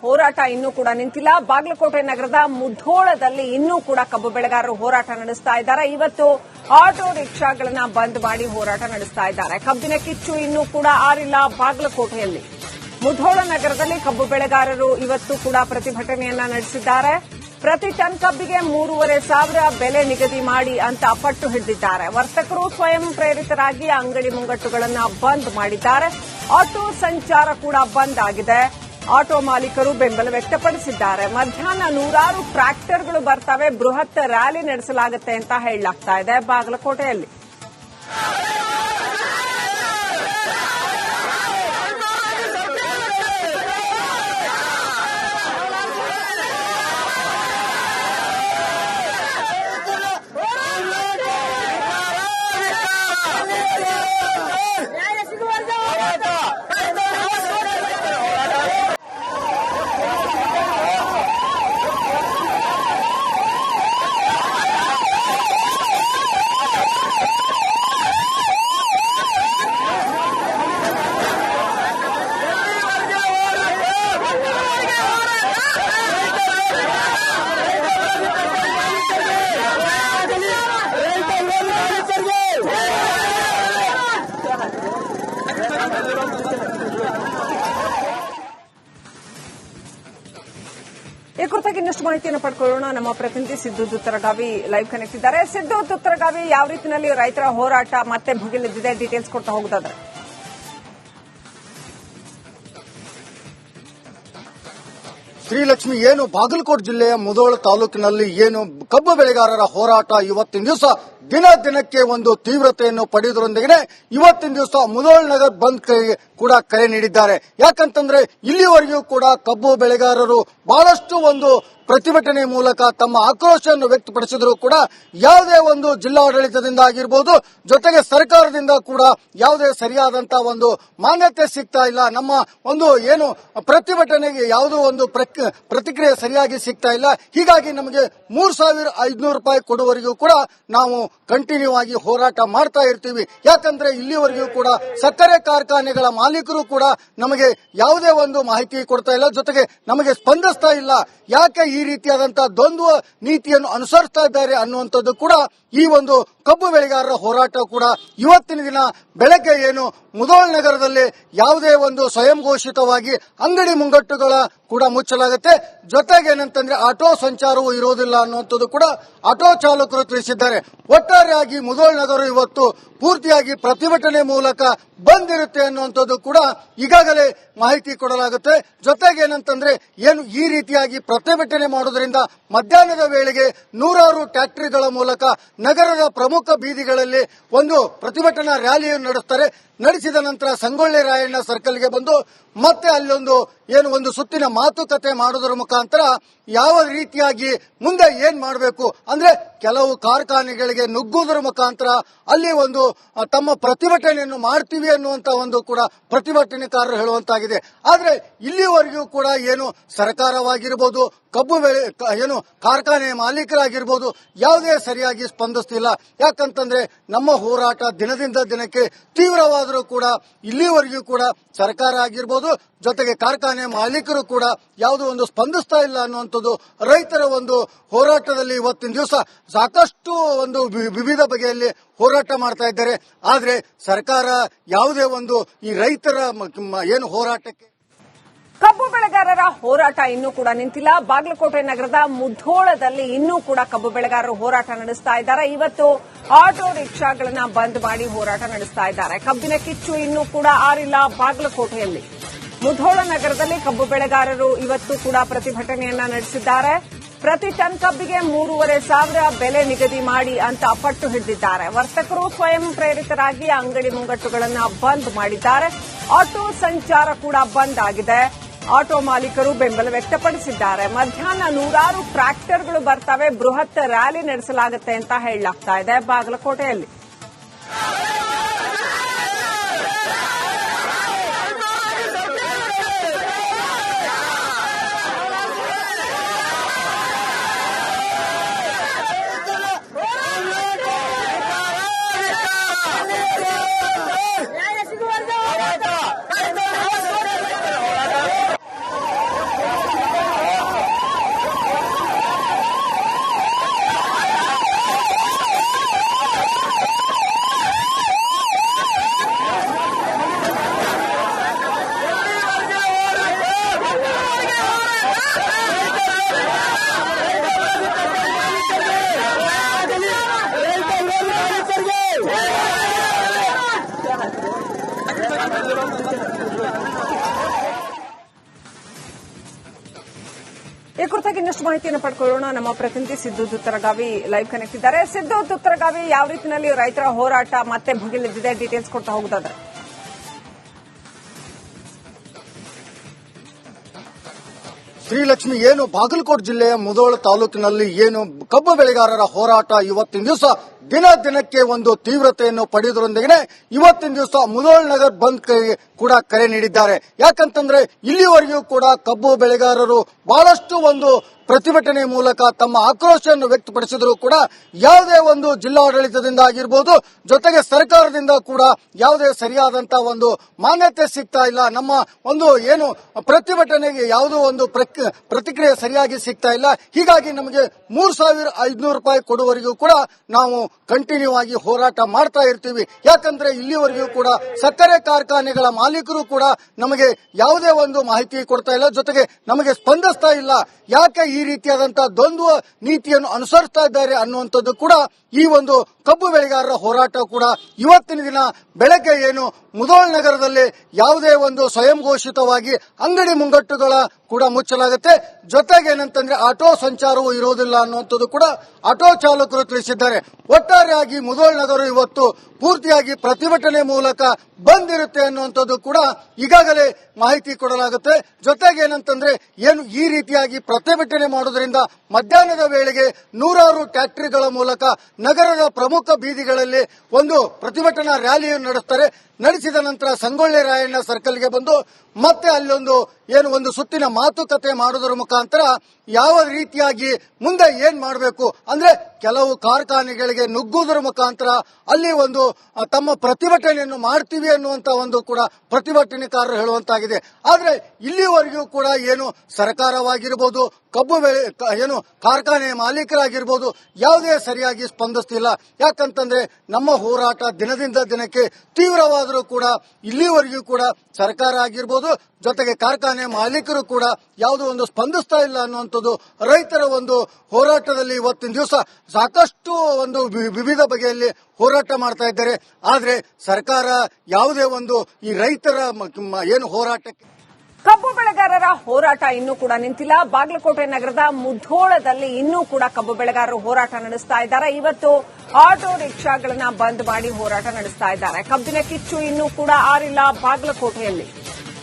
ಹೋರಾಟ ಇನ್ನೂ ಕೂಡ ನಿಂತಿಲ್ಲ. ಬಾಗಲಕೋಟೆ ನಗರದ ಮುಧೋಳದಲ್ಲಿ ಇನ್ನೂ ಕೂಡ ಕಬ್ಬು ಬೆಳೆಗಾರರು ಹೋರಾಟ ನಡೆಸ್ತಾ ಇದ್ದಾರೆ. ಇವತ್ತು ಆಟೋ ರಿಕ್ಷಾಗಳನ್ನ ಬಂದ್ ಮಾಡಿ ಹೋರಾಟ ನಡೆಸ್ತಾ ಇದ್ದಾರೆ. ಕಬ್ಬಿನ ಕಿಚ್ಚು ಇನ್ನೂ ಕೂಡ ಆರಿಲ್ಲ. ಬಾಗಲಕೋಟೆಯಲ್ಲಿ ಮುಧೋಳ ನಗರದಲ್ಲಿ ಕಬ್ಬು ಬೆಳೆಗಾರರು ಇವತ್ತು ಕೂಡ ಪ್ರತಿಭಟನೆಯನ್ನ ನಡೆಸಿದ್ದಾರೆ. ಪ್ರತಿ ಟನ್ ಕಬ್ಬಿಗೆ 3,500 ಬೆಲೆ ನಿಗದಿ ಮಾಡಿ ಅಂತ ಪಟ್ಟು ಹಿಡಿದಿದ್ದಾರೆ. ವರ್ತಕರು ಸ್ವಯಂ ಪ್ರೇರಿತರಾಗಿ ಅಂಗಡಿ ಮುಂಗಟ್ಟುಗಳನ್ನು ಬಂದ್ ಮಾಡಿದ್ದಾರೆ. ಆಟೋ ಸಂಚಾರ ಕೂಡ ಬಂದ್ ಆಗಿದೆ. ಆಟೋ ಮಾಲೀಕರು ಬೆಂಬಲ ವ್ಯಕ್ತಪಡಿಸಿದ್ದಾರೆ. ಮಧ್ಯಾಹ್ನ ನೂರಾರು ಟ್ರ್ಯಾಕ್ಟರ್ಗಳು ಬರ್ತವೆ. ಬೃಹತ್ ರ್ಯಾಲಿ ನಡೆಸಲಾಗುತ್ತೆ ಅಂತ ಹೇಳಲಾಗ್ತಾ ಇದೆ ಬಾಗಲಕೋಟೆಯಲ್ಲಿ. ಈ ಕುರಿತಾಗಿ ಇನ್ನಷ್ಟು ಮಾಹಿತಿಯನ್ನು ಪಡ್ಕೊಳ್ಳೋಣ. ನಮ್ಮ ಪ್ರತಿನಿಧಿ ಸಿದ್ದು ತುತ್ತರಗಾವಿ ಲೈವ್ ಕನೆಕ್ಟ್ ಇದ್ದಾರೆ. ಸಿದ್ದು ತುತ್ತರಗಾವಿ, ಯಾವ ರೀತಿಯಲ್ಲಿ ರೈತರ ಹೋರಾಟ ಮತ್ತೆ ಭುಗಿಲೆದ್ದಿದೆ, ಡೀಟೇಲ್ಸ್ ಕೊಡ್ತಾ ಹೋಗುದಾದ್ರೆ? ಶ್ರೀಲಕ್ಷ್ಮಿ, ಏನು ಬಾಗಲಕೋಟೆ ಜಿಲ್ಲೆಯ ಮುಧೋಳ ತಾಲೂಕಿನಲ್ಲಿ ಏನು ಕಬ್ಬು ಬೆಳೆಗಾರರ ಹೋರಾಟ ಇವತ್ತಿನ ದಿವಸ ದಿನ ದಿನಕ್ಕೆ ಒಂದು ತೀವ್ರತೆಯನ್ನು ಪಡೆಯುವುದರೊಂದಿಗೆ ಇವತ್ತಿನ ದಿವಸ ಮುಧೋಳ ನಗರ ಬಂದ್ ಕೂಡ ಕರೆ ನೀಡಿದ್ದಾರೆ. ಯಾಕಂತಂದ್ರೆ ಇಲ್ಲಿವರೆಗೂ ಕೂಡ ಕಬ್ಬು ಬೆಳೆಗಾರರು ಬಹಳಷ್ಟು ಒಂದು ಪ್ರತಿಭಟನೆ ಮೂಲಕ ತಮ್ಮ ಆಕ್ರೋಶವನ್ನು ವ್ಯಕ್ತಪಡಿಸಿದ್ರು ಕೂಡ ಯಾವುದೇ ಒಂದು ಜಿಲ್ಲಾಡಳಿತದಿಂದ ಆಗಿರಬಹುದು, ಜೊತೆಗೆ ಸರ್ಕಾರದಿಂದ ಕೂಡ ಯಾವುದೇ ಸರಿಯಾದಂತಹ ಒಂದು ಮಾನ್ಯತೆ ಸಿಗ್ತಾ ಇಲ್ಲ. ನಮ್ಮ ಒಂದು ಏನು ಪ್ರತಿಭಟನೆಗೆ ಯಾವುದೋ ಒಂದು ಪ್ರತಿಕ್ರಿಯೆ ಸರಿಯಾಗಿ ಸಿಗ್ತಾ ಇಲ್ಲ. ಹೀಗಾಗಿ ನಮಗೆ 3,500 ರೂಪಾಯಿ ಕೊಡುವವರೆಗೂ ಕೂಡ ನಾವು ಕಂಟಿನ್ಯೂ ಆಗಿ ಹೋರಾಟ ಮಾಡ್ತಾ ಇರ್ತೀವಿ. ಯಾಕಂದ್ರೆ ಇಲ್ಲಿವರೆಗೂ ಕೂಡ ಸಕ್ಕರೆ ಕಾರ್ಖಾನೆಗಳ ಮಾಲೀಕರು ಕೂಡ ನಮಗೆ ಯಾವುದೇ ಒಂದು ಮಾಹಿತಿ ಕೊಡ್ತಾ ಇಲ್ಲ, ಜೊತೆಗೆ ನಮಗೆ ಸ್ಪಂದಿಸ್ತಾ ಇಲ್ಲ. ಯಾಕೆ ಈ ರೀತಿಯಾದಂತಹ ದ್ವಂದ್ವ ನೀತಿಯನ್ನು ಅನುಸರಿಸ್ತಾ ಇದ್ದಾರೆ ಅನ್ನುವಂಥದ್ದು ಕೂಡ ಈ ಒಂದು ಕಬ್ಬು ಬೆಳೆಗಾರರ ಹೋರಾಟ ಕೂಡ ಇವತ್ತಿನ ದಿನ ಬೆಳಗ್ಗೆ ಏನು ಮುಧೋಳ ನಗರದಲ್ಲಿ ಯಾವುದೇ ಒಂದು ಸ್ವಯಂ ಘೋಷಿತವಾಗಿ ಅಂಗಡಿ ಮುಂಗಟ್ಟುಗಳ ಕೂಡ ಮುಚ್ಚಲಾಗುತ್ತೆ. ಜೊತೆಗೆ ಏನಂತಂದ್ರೆ ಆಟೋ ಸಂಚಾರವೂ ಇರೋದಿಲ್ಲ ಅನ್ನುವಂಥದ್ದು ಕೂಡ ಆಟೋ ಚಾಲಕರು ತಿಳಿಸಿದ್ದಾರೆ. ಒಟ್ಟಾರೆಯಾಗಿ ಮುಧೋಳ ನಗರ ಇವತ್ತು ಪೂರ್ತಿಯಾಗಿ ಪ್ರತಿಭಟನೆ ಮೂಲಕ ಬಂದಿರುತ್ತೆ ಅನ್ನುವಂಥದ್ದು ಕೂಡ ಈಗಾಗಲೇ ಮಾಹಿತಿ ಕೊಡಲಾಗುತ್ತೆ. ಜೊತೆಗೆ ಏನಂತಂದ್ರೆ ಏನು ಈ ರೀತಿಯಾಗಿ ಪ್ರತಿಭಟನೆ ಮಾಡೋದ್ರಿಂದ ಮಧ್ಯಾಹ್ನದ ವೇಳೆಗೆ ನೂರಾರು ಟ್ಯಾಕ್ಟರಿಗಳ ಮೂಲಕ ನಗರದ ಪ್ರಮುಖ ಬೀದಿಗಳಲ್ಲಿ ಒಂದು ಪ್ರತಿಭಟನಾ ರ್ಯಾಲಿಯನ್ನು ನಡೆಸ್ತಾರೆ. ನಡೆಸಿದ ನಂತರ ಸಂಗೊಳ್ಳಿ ರಾಯಣ್ಣ ಸರ್ಕಲ್ಗೆ ಬಂದು ಮತ್ತೆ ಅಲ್ಲೊಂದು ಏನು ಒಂದು ಸುತ್ತಿನ ಮಾತುಕತೆ ಮಾಡೋದರ ಮುಖಾಂತರ ಯಾವ ರೀತಿಯಾಗಿ ಮುಂದೆ ಏನ್ ಮಾಡಬೇಕು ಅಂದ್ರೆ ಕೆಲವು ಕಾರ್ಖಾನೆಗಳಿಗೆ ನುಗ್ಗುವುದರ ಮುಖಾಂತರ ಅಲ್ಲಿ ಒಂದು ತಮ್ಮ ಪ್ರತಿಭಟನೆಯನ್ನು ಮಾಡ್ತೀವಿ ಅನ್ನುವಂತ ಒಂದು ಕೂಡ ಪ್ರತಿಭಟನೆಕಾರರು ಹೇಳುವಂತಾಗಿದೆ. ಆದ್ರೆ ಇಲ್ಲಿವರೆಗೂ ಕೂಡ ಏನು ಸರ್ಕಾರವಾಗಿರ್ಬೋದು, ಕಬ್ಬು ಬೆಳೆ ಏನು ಕಾರ್ಖಾನೆ ಮಾಲೀಕರಾಗಿರ್ಬೋದು ಯಾವುದೇ ಸರಿಯಾಗಿ ಸ್ಪಂದಿಸ್ತಿಲ್ಲ. ಯಾಕಂತಂದ್ರೆ ನಮ್ಮ ಹೋರಾಟ ದಿನದಿಂದ ದಿನಕ್ಕೆ ತೀವ್ರವಾದರೂ ಕೂಡ ಇಲ್ಲಿವರೆಗೂ ಕೂಡ ಸರ್ಕಾರ ಆಗಿರ್ಬೋದು, ಜೊತೆಗೆ ಕಾರ್ಖಾನೆ ಮಾಲೀಕರು ಕೂಡ ಯಾವುದೋ ಒಂದು ಸ್ಪಂದಿಸ್ತಾ ಇಲ್ಲ ಅನ್ನುವಂಥದ್ದು ರೈತರ ಒಂದು ಹೋರಾಟದಲ್ಲಿ ಇವತ್ತಿನ ದಿವಸ ಸಾಕಷ್ಟು ಒಂದು ವಿವಿಧ ಬಗೆಯಲ್ಲಿ ಹೋರಾಟ ಮಾಡ್ತಾ ಇದ್ದಾರೆ. ಆದ್ರೆ ಸರ್ಕಾರ ಯಾವುದೇ ಒಂದು ಈ ರೈತರ ಏನು ಹೋರಾಟಕ್ಕೆ ಕಬ್ಬು ಬೆಳೆಗಾರರ ಹೋರಾಟ ಇನ್ನೂ ಕೂಡ ನಿಂತಿಲ್ಲ. ಬಾಗಲಕೋಟೆ ನಗರದ ಮುಧೋಳದಲ್ಲಿ ಇನ್ನೂ ಕೂಡ ಕಬ್ಬು ಬೆಳೆಗಾರರು ಹೋರಾಟ ನಡೆಸ್ತಾ ಇದ್ದಾರೆ. ಇವತ್ತು ಆಟೋ ರಿಕ್ಷಾಗಳನ್ನ ಬಂದ್ ಮಾಡಿ ಹೋರಾಟ ನಡೆಸ್ತಾ ಇದ್ದಾರೆ. ಕಬ್ಬಿನ ಕಿಚ್ಚು ಇನ್ನೂ ಕೂಡ ಆರಿಲ್ಲ. ಬಾಗಲಕೋಟೆಯಲ್ಲಿ ಮುಧೋಳ ನಗರದಲ್ಲಿ ಕಬ್ಬು ಬೆಳೆಗಾರರು ಇವತ್ತು ಕೂಡ ಪ್ರತಿಭಟನೆಯನ್ನ ನಡೆಸಿದ್ದಾರೆ. ಪ್ರತಿ ಟನ್ ಕಬ್ಬಿಗೆ 3,500 ಬೆಲೆ ನಿಗದಿ ಮಾಡಿ ಅಂತ ಪಟ್ಟು ಹಿಡಿದಿದ್ದಾರೆ. ವರ್ತಕರು ಸ್ವಯಂ ಪ್ರೇರಿತರಾಗಿ ಅಂಗಡಿ ಮುಂಗಟ್ಟುಗಳನ್ನು ಬಂದ್ ಮಾಡಿದ್ದಾರೆ. ಆಟೋ ಸಂಚಾರ ಕೂಡ ಬಂದ್ ಆಗಿದೆ. ಆಟೋ ಮಾಲೀಕರು ಬೆಂಬಲ ವ್ಯಕ್ತಪಡಿಸಿದ್ದಾರೆ. ಮಧ್ಯಾಹ್ನ ನೂರಾರು ಟ್ರ್ಯಾಕ್ಟರ್ಗಳು ಬರ್ತವೆ. ಬೃಹತ್ ರ್ಯಾಲಿ ನಡೆಸಲಾಗುತ್ತೆ ಅಂತ ಹೇಳಲಾಗ್ತಾ ಇದೆ ಬಾಗಲಕೋಟೆಯಲ್ಲಿ. ಈ ಕುರಿತಾಗಿ ಇನ್ನಷ್ಟು ಮಾಹಿತಿಯನ್ನು ಪಡ್ಕೊಳ್ಳೋಣ. ನಮ್ಮ ಪ್ರತಿನಿಧಿ ಸಿದ್ದು ತುತ್ತರಗಾವಿ ಲೈವ್ ಕನೆಕ್ಟ್ ಇದ್ದಾರೆ. ಸಿದ್ದು ತುತ್ತರಗಾವಿ, ಯಾವ ರೀತಿಯಲ್ಲಿ ರೈತರ ಹೋರಾಟ ಮತ್ತೆ ಭುಗಿಲೆದ್ದಿದೆ, ಡೀಟೇಲ್ಸ್ ಕೊಡ್ತಾ ಹೋಗುದಾದ್ರೆ? ಶ್ರೀಲಕ್ಷ್ಮಿ, ಏನು ಬಾಗಲಕೋಟೆ ಜಿಲ್ಲೆಯ ಮುಧೋಳ ತಾಲೂಕಿನಲ್ಲಿ ಏನು ಕಬ್ಬು ಬೆಳೆಗಾರರ ಹೋರಾಟ ಇವತ್ತಿನ ದಿವಸ ದಿನ ದಿನಕ್ಕೆ ಒಂದು ತೀವ್ರತೆಯನ್ನು ಪಡೆಯುವುದರೊಂದಿಗೆ ಇವತ್ತಿನ ದಿವಸ ಮುಧೋಳ ನಗರ್ ಬಂದ್ ಕೂಡ ಕರೆ ನೀಡಿದ್ದಾರೆ. ಯಾಕಂತಂದ್ರೆ ಇಲ್ಲಿವರೆಗೂ ಕೂಡ ಕಬ್ಬು ಬೆಳೆಗಾರರು ಬಹಳಷ್ಟು ಒಂದು ಪ್ರತಿಭಟನೆ ಮೂಲಕ ತಮ್ಮ ಆಕ್ರೋಶವನ್ನು ವ್ಯಕ್ತಪಡಿಸಿದ್ರು ಕೂಡ ಯಾವುದೇ ಒಂದು ಜಿಲ್ಲಾಡಳಿತದಿಂದ ಆಗಿರ್ಬೋದು, ಜೊತೆಗೆ ಸರ್ಕಾರದಿಂದ ಕೂಡ ಯಾವುದೇ ಸರಿಯಾದಂತಹ ಒಂದು ಮಾನ್ಯತೆ ಸಿಗ್ತಾ ಇಲ್ಲ. ನಮ್ಮ ಒಂದು ಏನು ಪ್ರತಿಭಟನೆಗೆ ಯಾವುದೋ ಒಂದು ಪ್ರತಿಕ್ರಿಯೆ ಸರಿಯಾಗಿ ಸಿಗ್ತಾ ಇಲ್ಲ. ಹೀಗಾಗಿ ನಮಗೆ 3,500 ರೂಪಾಯಿ ಕೊಡುವವರೆಗೂ ಕೂಡ ನಾವು ಕಂಟಿನ್ಯೂ ಆಗಿ ಹೋರಾಟ ಮಾಡ್ತಾ ಇರ್ತೀವಿ. ಯಾಕಂದ್ರೆ ಇಲ್ಲಿವರೆಗೂ ಕೂಡ ಸಕ್ಕರೆ ಕಾರ್ಖಾನೆಗಳ ಮಾಲೀಕರು ಕೂಡ ನಮಗೆ ಯಾವುದೇ ಒಂದು ಮಾಹಿತಿ ಕೊಡ್ತಾ ಇಲ್ಲ, ಜೊತೆಗೆ ನಮಗೆ ಸ್ಪಂದಿಸ್ತಾ ಇಲ್ಲ. ಯಾಕೆ ಈ ರೀತಿಯಾದಂತಹ ದ್ವಂದ್ವ ನೀತಿಯನ್ನು ಅನುಸರಿಸ್ತಾ ಇದ್ದಾರೆ ಅನ್ನುವಂಥದ್ದು ಕೂಡ ಈ ಒಂದು ಕಬ್ಬು ಬೆಳೆಗಾರರ ಹೋರಾಟ ಕೂಡ ಇವತ್ತಿನ ದಿನ ಬೆಳಗ್ಗೆ ಏನು ಮುಧೋಳ ನಗರದಲ್ಲಿ ಯಾವುದೇ ಒಂದು ಸ್ವಯಂ ಘೋಷಿತವಾಗಿ ಅಂಗಡಿ ಮುಂಗಟ್ಟುಗಳ ಕೂಡ ಮುಚ್ಚಲಾಗುತ್ತೆ. ಜೊತೆಗೆ ಏನಂತಂದ್ರೆ ಆಟೋ ಸಂಚಾರವೂ ಇರುವುದಿಲ್ಲ ಅನ್ನುವಂಥದ್ದು ಕೂಡ ಆಟೋ ಚಾಲಕರು ತಿಳಿಸಿದ್ದಾರೆ. ಒಟ್ಟಾರೆಯಾಗಿ ಮುಧೋಳ ನಗರ ಇವತ್ತು ಪೂರ್ತಿಯಾಗಿ ಪ್ರತಿಭಟನೆ ಮೂಲಕ ಬಂದಿರುತ್ತೆ ಅನ್ನುವಂಥದ್ದು ಕೂಡ ಈಗಾಗಲೇ ಮಾಹಿತಿ ಕೊಡಲಾಗುತ್ತೆ. ಜೊತೆಗೆ ಏನಂತಂದ್ರೆ ಏನು ಈ ರೀತಿಯಾಗಿ ಪ್ರತಿಭಟನೆ ಮಾಡೋದ್ರಿಂದ ಮಧ್ಯಾಹ್ನದ ವೇಳೆಗೆ 100 ಟ್ಯಾಕ್ಟರಿಗಳ ಮೂಲಕ ನಗರದ ಪ್ರಮುಖ ಬೀದಿಗಳಲ್ಲಿ ಒಂದು ಪ್ರತಿಭಟನಾ ರ್ಯಾಲಿಯನ್ನು ನಡೆಸ್ತಾರೆ. ನಡೆಸಿದ ನಂತರ ಸಂಗೊಳ್ಳಿ ರಾಯಣ್ಣ ಸರ್ಕಲ್ಗೆ ಬಂದು ಮತ್ತೆ ಅಲ್ಲೊಂದು ಒಂದು ಸುತ್ತಿನ ಮಾತುಕತೆ ಮಾಡುವುದರ ಮುಖಾಂತರ ಯಾವ ರೀತಿಯಾಗಿ ಮುಂದೆ ಏನ್ ಮಾಡಬೇಕು ಅಂದ್ರೆ ಕೆಲವು ಕಾರ್ಖಾನೆಗಳಿಗೆ ನುಗ್ಗುವುದರ ಮುಖಾಂತರ ಅಲ್ಲಿ ಒಂದು ತಮ್ಮ ಪ್ರತಿಭಟನೆಯನ್ನು ಮಾಡ್ತೀವಿ ಅನ್ನುವಂತ ಒಂದು ಕೂಡ ಪ್ರತಿಭಟನೆಕಾರರು ಹೇಳುವಂತಾಗಿದೆ. ಆದ್ರೆ ಇಲ್ಲಿವರೆಗೂ ಕೂಡ ಏನು ಸರ್ಕಾರವಾಗಿರ್ಬೋದು, ಕಬ್ಬು ಏನು ಕಾರ್ಖಾನೆ ಮಾಲೀಕರಾಗಿರ್ಬೋದು ಯಾವುದೇ ಸರಿಯಾಗಿ ಸ್ಪಂದಿಸ್ತಿಲ್ಲ. ಯಾಕಂತಂದ್ರೆ ನಮ್ಮ ಹೋರಾಟ ದಿನದಿಂದ ದಿನಕ್ಕೆ ತೀವ್ರವಾದರೂ ಕೂಡ ಇಲ್ಲಿವರೆಗೂ ಕೂಡ ಸರ್ಕಾರ ಆಗಿರ್ಬೋದು, ಜೊತೆಗೆ ಕಾರ್ಖಾನೆ ಮಾಲೀಕರು ಕೂಡ ಯಾವುದೋ ಒಂದು ಸ್ಪಂದಿಸ್ತಾ ಇಲ್ಲ ಅನ್ನುವಂಥದ್ದು ರೈತರ ಒಂದು ಹೋರಾಟದಲ್ಲಿ ಇವತ್ತಿನ ದಿವಸ ಸಾಕಷ್ಟು ಒಂದು ವಿವಿಧ ಬಗೆಯಲ್ಲಿ ಹೋರಾಟ ಮಾಡ್ತಾ ಇದ್ದಾರೆ. ಆದ್ರೆ ಸರ್ಕಾರ ಯಾವುದೇ ಒಂದು ಈ ರೈತರ ಏನು ಹೋರಾಟಕ್ಕೆ ಕಬ್ಬು ಬೆಳೆಗಾರರ ಹೋರಾಟ ಇನ್ನೂ ಕೂಡ ನಿಂತಿಲ್ಲ. ಬಾಗಲಕೋಟೆ ನಗರದ ಮುಧೋಳದಲ್ಲಿ ಇನ್ನೂ ಕೂಡ ಕಬ್ಬು ಬೆಳೆಗಾರರು ಹೋರಾಟ ನಡೆಸ್ತಾ ಇದ್ದಾರೆ. ಇವತ್ತು ಆಟೋ ರಿಕ್ಷಾಗಳನ್ನ ಬಂದ್ ಮಾಡಿ ಹೋರಾಟ ನಡೆಸ್ತಾ ಇದ್ದಾರೆ. ಕಬ್ಬಿನ ಕಿಚ್ಚು ಇನ್ನೂ ಕೂಡ ಆರಿಲ್ಲ. ಬಾಗಲಕೋಟೆಯಲ್ಲಿ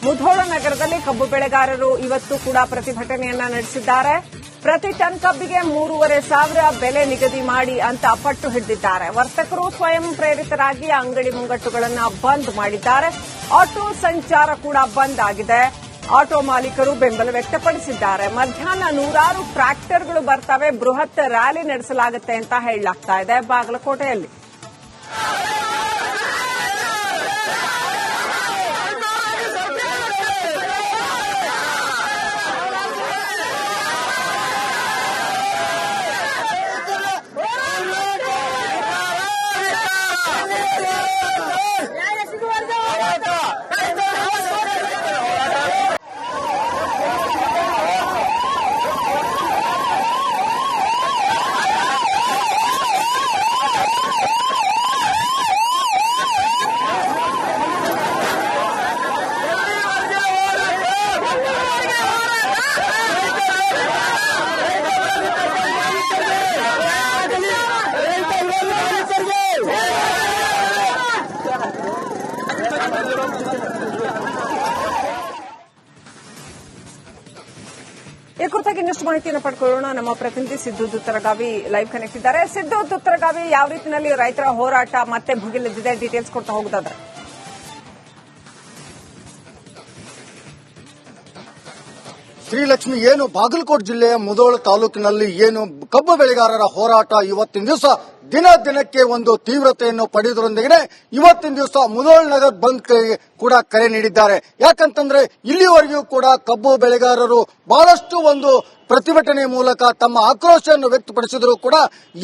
ಮುಧೋಳ ನಗರದಲ್ಲಿ ಕಬ್ಬು ಬೆಳೆಗಾರರು ಇವತ್ತು ಕೂಡ ಪ್ರತಿಭಟನೆಯನ್ನ ನಡೆಸಿದ್ದಾರೆ. ಪ್ರತಿ ಟನ್ ಕಬ್ಬಿಗೆ 3,500 ಬೆಲೆ ನಿಗದಿ ಮಾಡಿ ಅಂತ ಪಟ್ಟು ಹಿಡಿದಿದ್ದಾರೆ. ವರ್ತಕರು ಸ್ವಯಂ ಪ್ರೇರಿತರಾಗಿ ಅಂಗಡಿ ಮುಂಗಟ್ಟುಗಳನ್ನು ಬಂದ್ ಮಾಡಿದ್ದಾರೆ. ಆಟೋ ಸಂಚಾರ ಕೂಡ ಬಂದ್ ಆಗಿದೆ. ಆಟೋ ಮಾಲೀಕರು ಬೆಂಬಲ ವ್ಯಕ್ತಪಡಿಸಿದ್ದಾರೆ. ಮಧ್ಯಾಹ್ನ 100 ಟ್ರ್ಯಾಕ್ಟರ್ಗಳು ಬರ್ತವೆ, ಬೃಹತ್ ರ್ಯಾಲಿ ನಡೆಸಲಾಗುತ್ತೆ ಅಂತ ಹೇಳಲಾಗ್ತಾ ಇದೆ ಬಾಗಲಕೋಟೆಯಲ್ಲಿ. ಈ ಕುರಿತಾಗಿ ಇನ್ನಷ್ಟು ಮಾಹಿತಿಯನ್ನು ಪಡ್ಕೊಳ್ಳೋಣ. ನಮ್ಮ ಪ್ರತಿನಿಧಿ ಸಿದ್ದು ತುತ್ತರಗಾವಿ ಲೈವ್ ಕನೆಕ್ಟ್ ಇದ್ದಾರೆ. ಸಿದ್ದು ತುತ್ತರಗಾವಿ, ಯಾವ ರೀತಿಯಲ್ಲಿ ರೈತರ ಹೋರಾಟ ಮತ್ತೆ ಭುಗಿಲೆದ್ದಿದೆ, ಡೀಟೇಲ್ಸ್ ಕೊಡ್ತಾ ಹೋಗುದಾದ್ರೆ? ಶ್ರೀಲಕ್ಷ್ಮಿ, ಏನು ಬಾಗಲಕೋಟೆ ಜಿಲ್ಲೆಯ ಮುಧೋಳ ತಾಲೂಕಿನಲ್ಲಿ ಏನು ಕಬ್ಬು ಬೆಳೆಗಾರರ ಹೋರಾಟ ಇವತ್ತಿನ ದಿವಸ ದಿನ ದಿನಕ್ಕೆ ಒಂದು ತೀವ್ರತೆಯನ್ನು ಪಡೆಯುವುದರೊಂದಿಗೆ ಇವತ್ತಿನ ದಿವಸ ಮುಧೋಳ ನಗರ್ ಬಂದ್ ಕೂಡ ಕರೆ ನೀಡಿದ್ದಾರೆ. ಯಾಕಂತಂದ್ರೆ ಇಲ್ಲಿವರೆಗೂ ಕೂಡ ಕಬ್ಬು ಬೆಳೆಗಾರರು ಬಹಳಷ್ಟು ಒಂದು ಪ್ರತಿಭಟನೆ ಮೂಲಕ ತಮ್ಮ ಆಕ್ರೋಶವನ್ನು ವ್ಯಕ್ತಪಡಿಸಿದ್ರು ಕೂಡ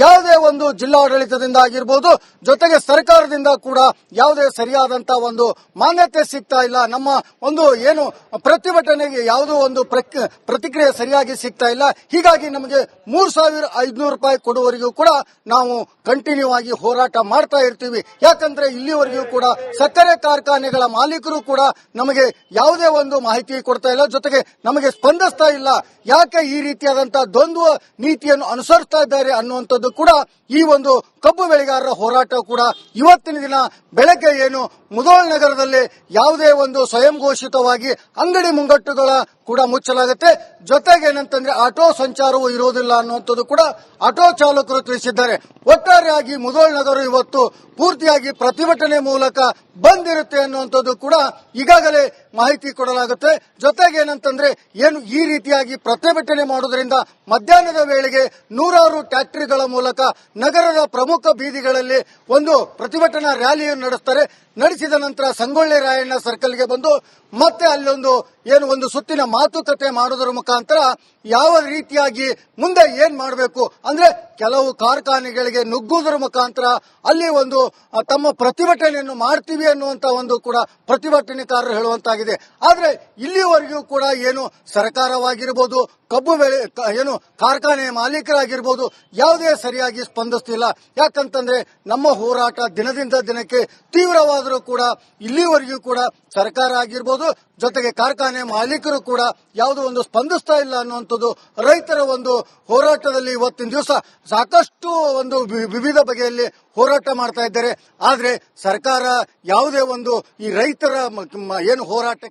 ಯಾವುದೇ ಒಂದು ಜಿಲ್ಲಾಡಳಿತದಿಂದ ಆಗಿರ್ಬೋದು, ಜೊತೆಗೆ ಸರ್ಕಾರದಿಂದ ಕೂಡ ಯಾವುದೇ ಸರಿಯಾದಂತಹ ಒಂದು ಮಾನ್ಯತೆ ಸಿಗ್ತಾ ಇಲ್ಲ. ನಮ್ಮ ಒಂದು ಏನು ಪ್ರತಿಭಟನೆಗೆ ಯಾವುದೋ ಒಂದು ಪ್ರತಿಕ್ರಿಯೆ ಸರಿಯಾಗಿ ಸಿಗ್ತಾ ಇಲ್ಲ. ಹೀಗಾಗಿ ನಮಗೆ 3,500 ರೂಪಾಯಿ ಕೊಡುವವರೆಗೂ ಕೂಡ ನಾವು ಕಂಟಿನ್ಯೂ ಆಗಿ ಹೋರಾಟ ಮಾಡ್ತಾ ಇರ್ತೀವಿ. ಯಾಕಂದ್ರೆ ಇಲ್ಲಿವರೆಗೂ ಕೂಡ ಸಕ್ಕರೆ ಕಾರ್ಖಾನೆಗಳ ಮಾಲೀಕರು ಕೂಡ ನಮಗೆ ಯಾವುದೇ ಒಂದು ಮಾಹಿತಿ ಕೊಡ್ತಾ ಇಲ್ಲ, ಜೊತೆಗೆ ನಮಗೆ ಸ್ಪಂದಿಸ್ತಾ ಇಲ್ಲ. ಯಾಕೆ ಈ ರೀತಿಯಾದಂತಹ ದ್ವಂದ್ವ ನೀತಿಯನ್ನು ಅನುಸರಿಸ್ತಾ ಇದ್ದಾರೆ ಅನ್ನುವಂಥದ್ದು ಕೂಡ ಈ ಒಂದು ಕಬ್ಬು ಬೆಳೆಗಾರರ ಹೋರಾಟ ಕೂಡ ಇವತ್ತಿನ ದಿನ ಬೆಳಗ್ಗೆ ಏನು ಮುಧೋಳ ನಗರದಲ್ಲಿ ಯಾವುದೇ ಒಂದು ಸ್ವಯಂ ಘೋಷಿತವಾಗಿ ಅಂಗಡಿ ಮುಂಗಟ್ಟುಗಳ ಕೂಡ ಮುಚ್ಚಲಾಗುತ್ತೆ. ಜೊತೆಗೆ ಏನಂತಂದ್ರೆ ಆಟೋ ಸಂಚಾರವೂ ಇರುವುದಿಲ್ಲ ಅನ್ನುವಂಥದ್ದು ಕೂಡ ಆಟೋ ಚಾಲಕರು ತಿಳಿಸಿದ್ದಾರೆ. ಒಟ್ಟಾರೆಯಾಗಿ ಮುಧೋಳ ನಗರ ಇವತ್ತು ಪೂರ್ತಿಯಾಗಿ ಪ್ರತಿಭಟನೆ ಮೂಲಕ ಬಂದಿರುತ್ತೆ ಅನ್ನುವಂಥದ್ದು ಕೂಡ ಈಗಾಗಲೇ ಮಾಹಿತಿ ಕೊಡಲಾಗುತ್ತೆ. ಜೊತೆಗೆ ಏನಂತಂದ್ರೆ ಏನು ಈ ರೀತಿಯಾಗಿ ಪ್ರತಿಭಟನೆ ಮಾಡುವುದರಿಂದ ಮಧ್ಯಾಹ್ನದ ವೇಳೆಗೆ ನೂರಾರು ಟ್ಯಾಕ್ಟರಿಗಳ ಮೂಲಕ ನಗರದ ಪ್ರಮುಖ ಬೀದಿಗಳಲ್ಲಿ ಒಂದು ಪ್ರತಿಭಟನಾ ರ್ಯಾಲಿಯನ್ನು ನಡೆಸ್ತಾರೆ. ನಡೆಸಿದ ನಂತರ ಸಂಗೊಳ್ಳಿ ರಾಯಣ್ಣ ಸರ್ಕಲ್ಗೆ ಬಂದು ಮತ್ತೆ ಅಲ್ಲೊಂದು ಒಂದು ಸುತ್ತಿನ ಮಾತುಕತೆ ಮಾಡೋದ್ರ ಮುಖಾಂತರ ಯಾವ ರೀತಿಯಾಗಿ ಮುಂದೆ ಏನ್ ಮಾಡಬೇಕು ಅಂದ್ರೆ ಕೆಲವು ಕಾರ್ಖಾನೆಗಳಿಗೆ ನುಗ್ಗುವುದರ ಮುಖಾಂತರ ಅಲ್ಲಿ ಒಂದು ತಮ್ಮ ಪ್ರತಿಭಟನೆಯನ್ನು ಮಾಡ್ತೀವಿ ಅನ್ನುವಂತ ಒಂದು ಕೂಡ ಪ್ರತಿಭಟನೆಕಾರರು ಹೇಳುವಂತಾಗಿದೆ. ಆದ್ರೆ ಇಲ್ಲಿವರೆಗೂ ಕೂಡ ಏನು ಸರ್ಕಾರವಾಗಿರ್ಬೋದು, ಕಬ್ಬು ಬೆಳೆ ಕಾರ್ಖಾನೆ ಮಾಲೀಕರಾಗಿರ್ಬೋದು ಯಾವುದೇ ಸರಿಯಾಗಿ ಸ್ಪಂದಿಸ್ತಿಲ್ಲ. ಯಾಕಂತಂದ್ರೆ ನಮ್ಮ ಹೋರಾಟ ದಿನದಿಂದ ದಿನಕ್ಕೆ ತೀವ್ರವಾದರೂ ಕೂಡ ಇಲ್ಲಿವರೆಗೂ ಕೂಡ ಸರ್ಕಾರ ಆಗಿರ್ಬೋದು, ಜೊತೆಗೆ ಕಾರ್ಖಾನೆ ಮಾಲೀಕರು ಕೂಡ ಯಾವುದೋ ಒಂದು ಸ್ಪಂದಿಸ್ತಾ ಇಲ್ಲ ಅನ್ನುವಂಥದ್ದು ರೈತರ ಒಂದು ಹೋರಾಟದಲ್ಲಿ ಇವತ್ತಿನ ದಿವಸ ಸಾಕಷ್ಟು ಒಂದು ವಿವಿಧ ಬಗೆಯಲ್ಲಿ ಹೋರಾಟ ಮಾಡ್ತಾ ಇದ್ದಾರೆ. ಆದ್ರೆ ಸರ್ಕಾರ ಯಾವುದೇ ಒಂದು ಈ ರೈತರ ಹೋರಾಟಕ್ಕೆ